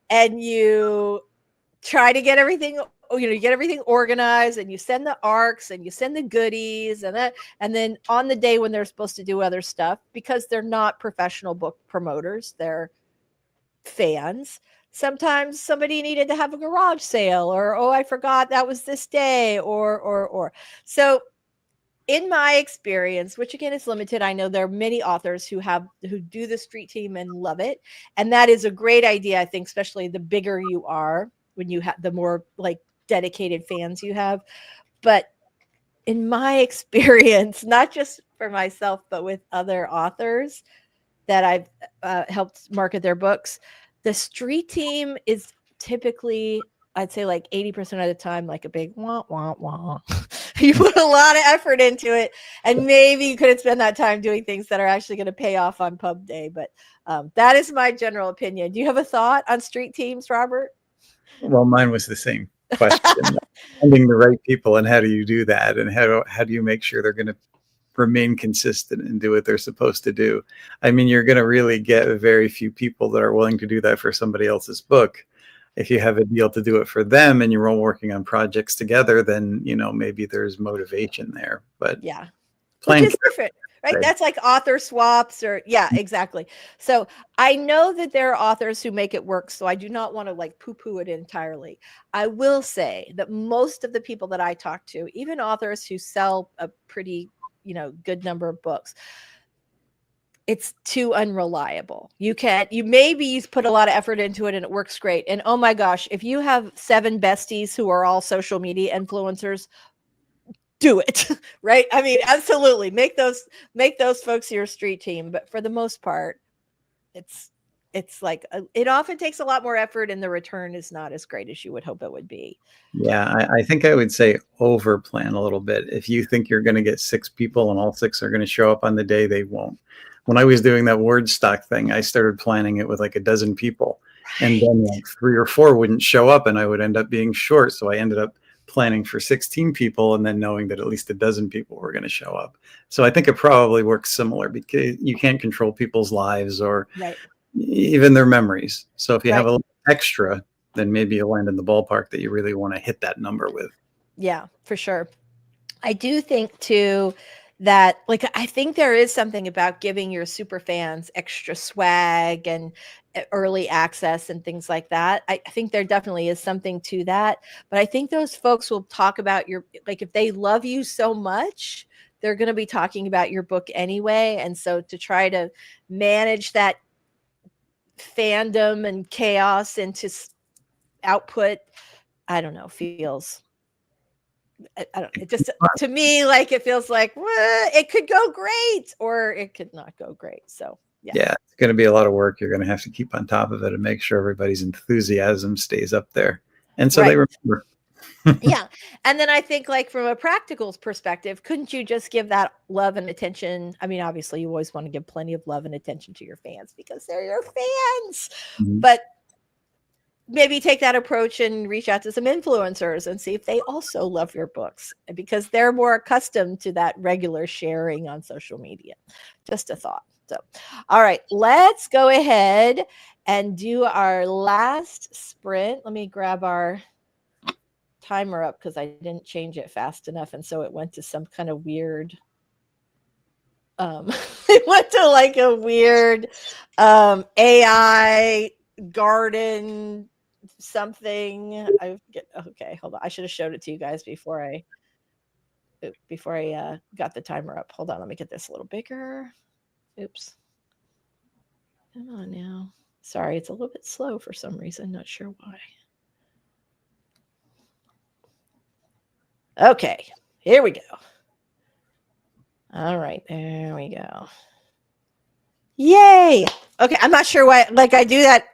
and you try to get everything, you get everything organized, and you send the arcs and you send the goodies, and then on the day when they're supposed to do other stuff, because they're not professional book promoters, they're fans. Sometimes somebody needed to have a garage sale, or, oh, I forgot that was this day, or. So in my experience, which again is limited, I know there are many authors who do the street team and love it. And that is a great idea, I think, especially the bigger you are, when you have the more like dedicated fans you have. But in my experience, not just for myself, but with other authors that I've helped market their books, the street team is typically, I'd say like 80% of the time, like a big wah, wah, wah. You put a lot of effort into it, and maybe you couldn't spend that time doing things that are actually going to pay off on pub day. But that is my general opinion. Do you have a thought on street teams, Robert? Well, mine was the same question. Finding the right people, and how do you do that? And how do you make sure they're going to remain consistent and do what they're supposed to do? I mean, you're going to really get very few people that are willing to do that for somebody else's book. If you have a deal to do it for them and you're all working on projects together, then, maybe there's motivation there. But yeah, which is different, right? That's like author swaps, or yeah, exactly. So I know that there are authors who make it work, so I do not want to like poo-poo it entirely. I will say that most of the people that I talk to, even authors who sell a pretty good number of books, it's too unreliable. You maybe put a lot of effort into it and it works great. And oh my gosh, if you have 7 besties who are all social media influeers, do it. Right? I mean, absolutely. Make those folks your street team. But for the most part, it's like it often takes a lot more effort, and the return is not as great as you would hope it would be. Yeah, I think I would say over plan a little bit. If you think you're going to get 6 people and all 6 are going to show up on the day, they won't. When I was doing that word stock thing, I started planning it with like a dozen people, and then like 3 or 4 wouldn't show up, and I would end up being short. So I ended up planning for 16 people and then knowing that at least a dozen people were going to show up. So I think it probably works similar because you can't control people's lives or Right. even their memories. So if you have Right. a little extra, then maybe you'll land in the ballpark that you really want to hit that number with. Yeah, for sure. I do think too that, like, I think there is something about giving your super fans extra swag and early access and things like that. I think there definitely is something to that. But I think those folks will talk about your, like, if they love you so much, they're going to be talking about your book anyway. And so to try to manage that fandom and chaos into output, I don't know, feels, I don't, it just, to me, like, it feels like, well, it could go great or it could not go great. So yeah, it's going to be a lot of work. You're going to have to keep on top of it and make sure everybody's enthusiasm stays up there. And so they right. remember. Yeah. And then I think, like, from a practical perspective, couldn't you just give that love and attention? I mean, obviously you always want to give plenty of love and attention to your fans because they're your fans, Mhm. but maybe take that approach and reach out to some influencers and see if they also love your books, because they're more accustomed to that regular sharing on social media. Just a thought. So, all right, let's go ahead and do our last sprint. Let me grab our timer up because I didn't change it fast enough. And so it went to some kind of weird, it went to like a weird AI garden something. Okay, hold on. I should have showed it to you guys before I got the timer up. Hold on, let me get this a little bigger. Oops. Come on now. Sorry, it's a little bit slow for some reason. Not sure why. Okay, here we go. All right, there we go. Yay! Okay, I'm not sure why. Like, I do that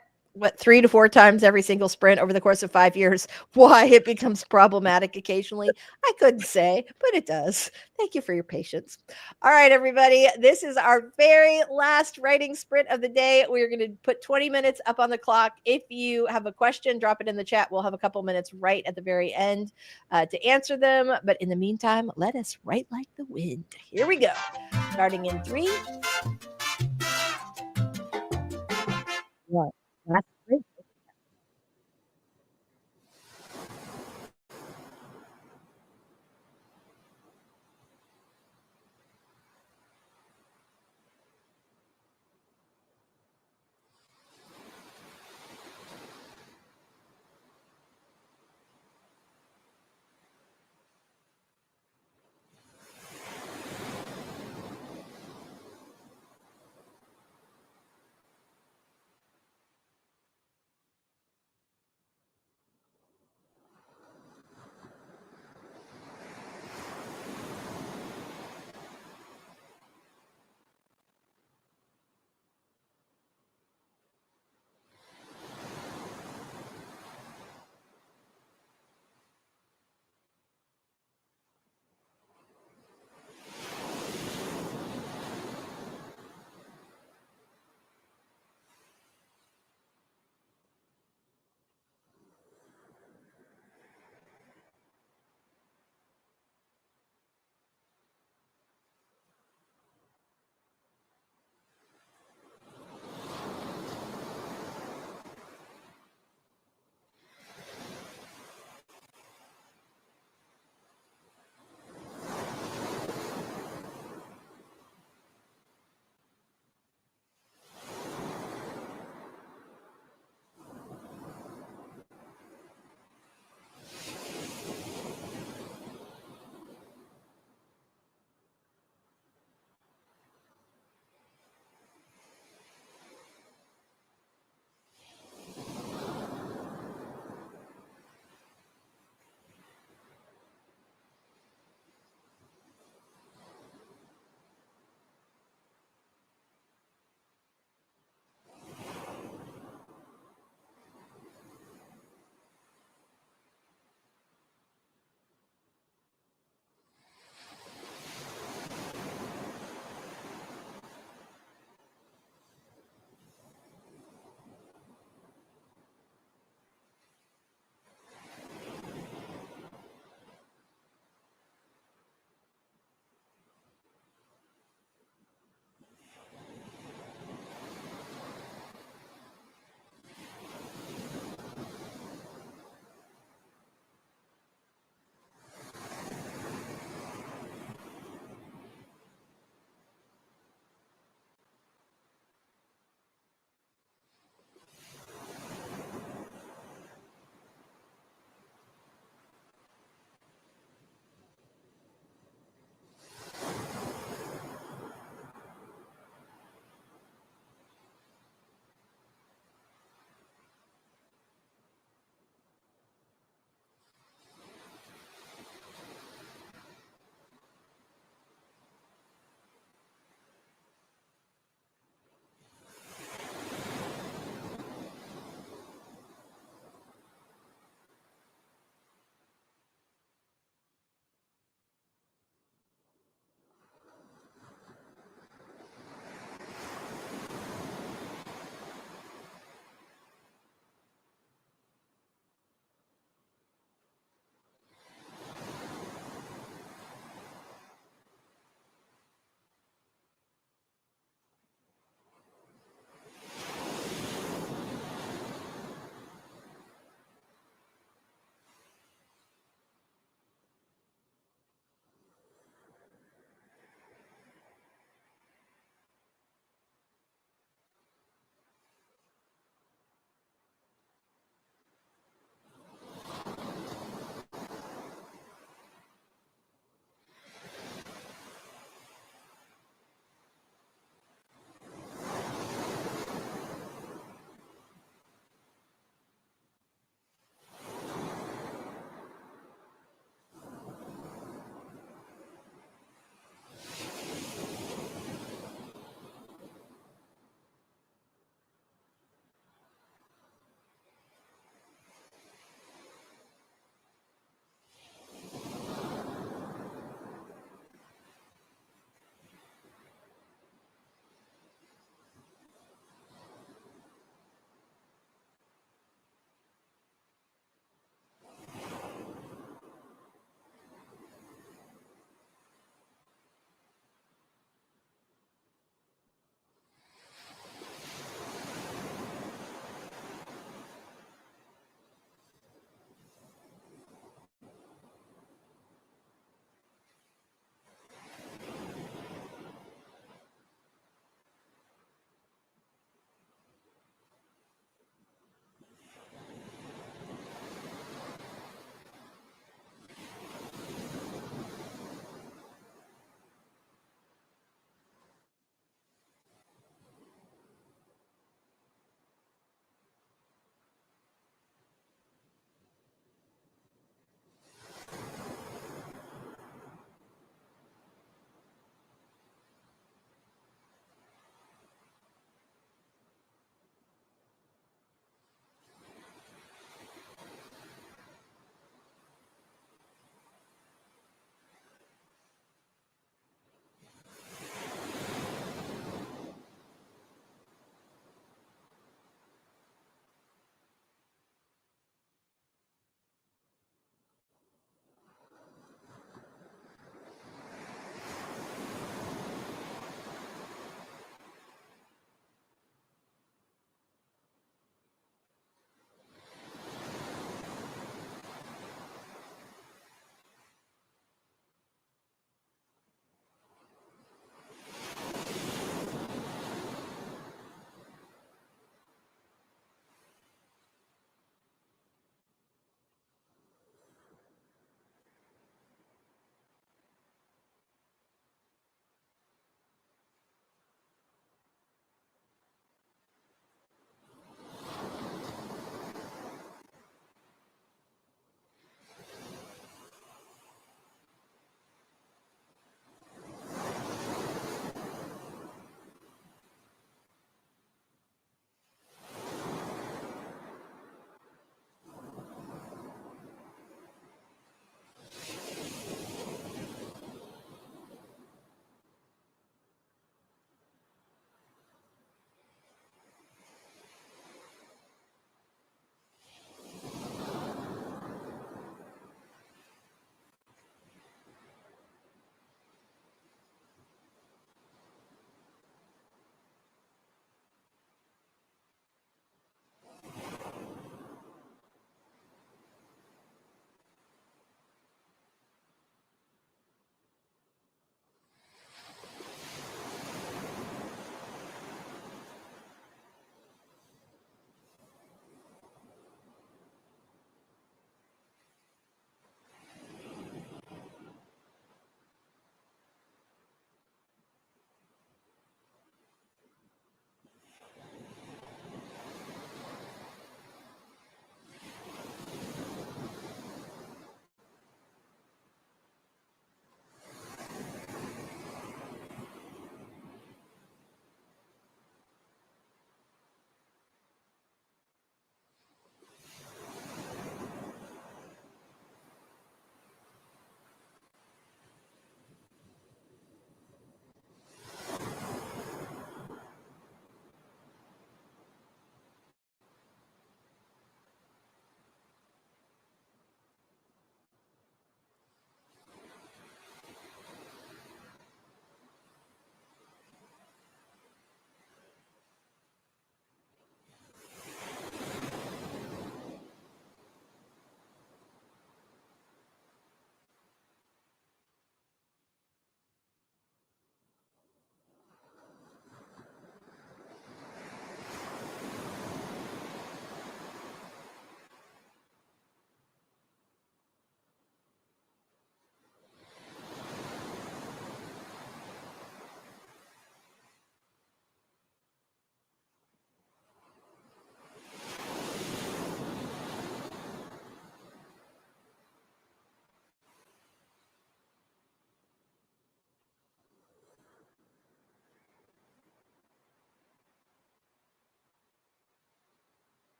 3 to 4 times every single sprint over the course of 5 years. Why it becomes problematic occasionally, I couldn't say, but it does. Thank you for your patience. All right, everybody, this is our very last writing sprint of the day. We're going to put 20 minutes up on the clock. If you have a question, drop it in the chat. We'll have a couple minutes right at the very end to answer them. But in the meantime, let us write like the wind. Here we go. Starting in 3, 1. That's great.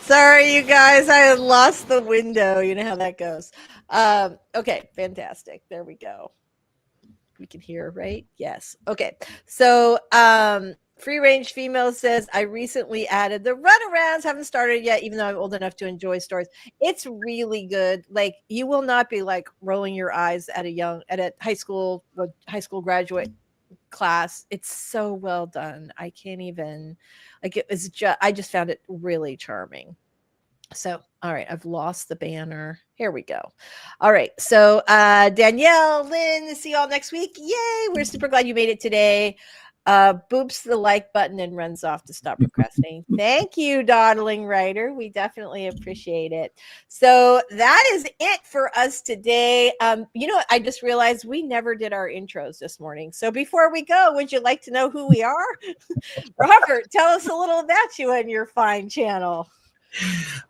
Sorry, you guys. I had lost the window. You know how that goes. Okay, fantastic. There we go. We can hear, right? Yes. Okay. So, Free Range Female says, I recently added the runarounds. Haven't started yet, even though I'm old enough to enjoy stories. It's really good. Like, you will not be like rolling your eyes at a high school graduate class. It's so well done. I can't even, like, I just found it really charming. So, all right, I've lost the banner. Here we go. All right. So, Danielle, Lynn, see you all next week. Yay. We're super glad you made it today. Boops the like button and runs off to stop procrastinating. Thank you, dawdling writer. We definitely appreciate it. So that is it for us today. You know what? I just realized we never did our intros this morning. So before we go, would you like to know who we are? Robert, tell us a little about you and your fine channel.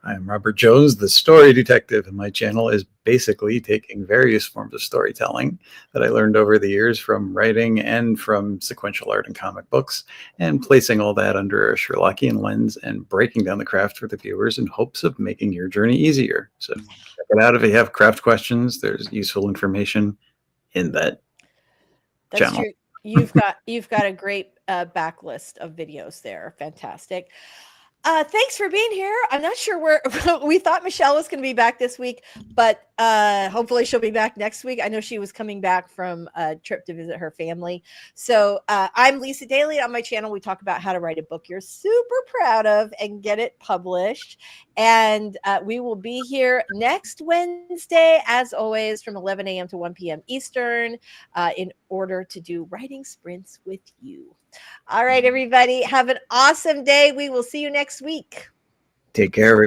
I'm Robert Jones, the story detective, and my channel is basically taking various forms of storytelling that I learned over the years from writing and from sequential art and comic books, and placing all that under a Sherlockian lens and breaking down the craft for the viewers in hopes of making your journey easier. So check it out if you have craft questions. There's useful information in that channel. True. You've got a great backlist of videos there. Fantastic. Thanks for being here. I'm not sure where we thought Michelle was going to be back this week, but hopefully she'll be back next week. I know she was coming back from a trip to visit her family. So I'm Lisa Daly. On my channel, we talk about how to write a book you're super proud of and get it published. And we will be here next Wednesday, as always, from 11 a.m. to 1 p.m. Eastern, in order to do writing sprints with you. All right, everybody. Have an awesome day. We will see you next week. Take care, everybody.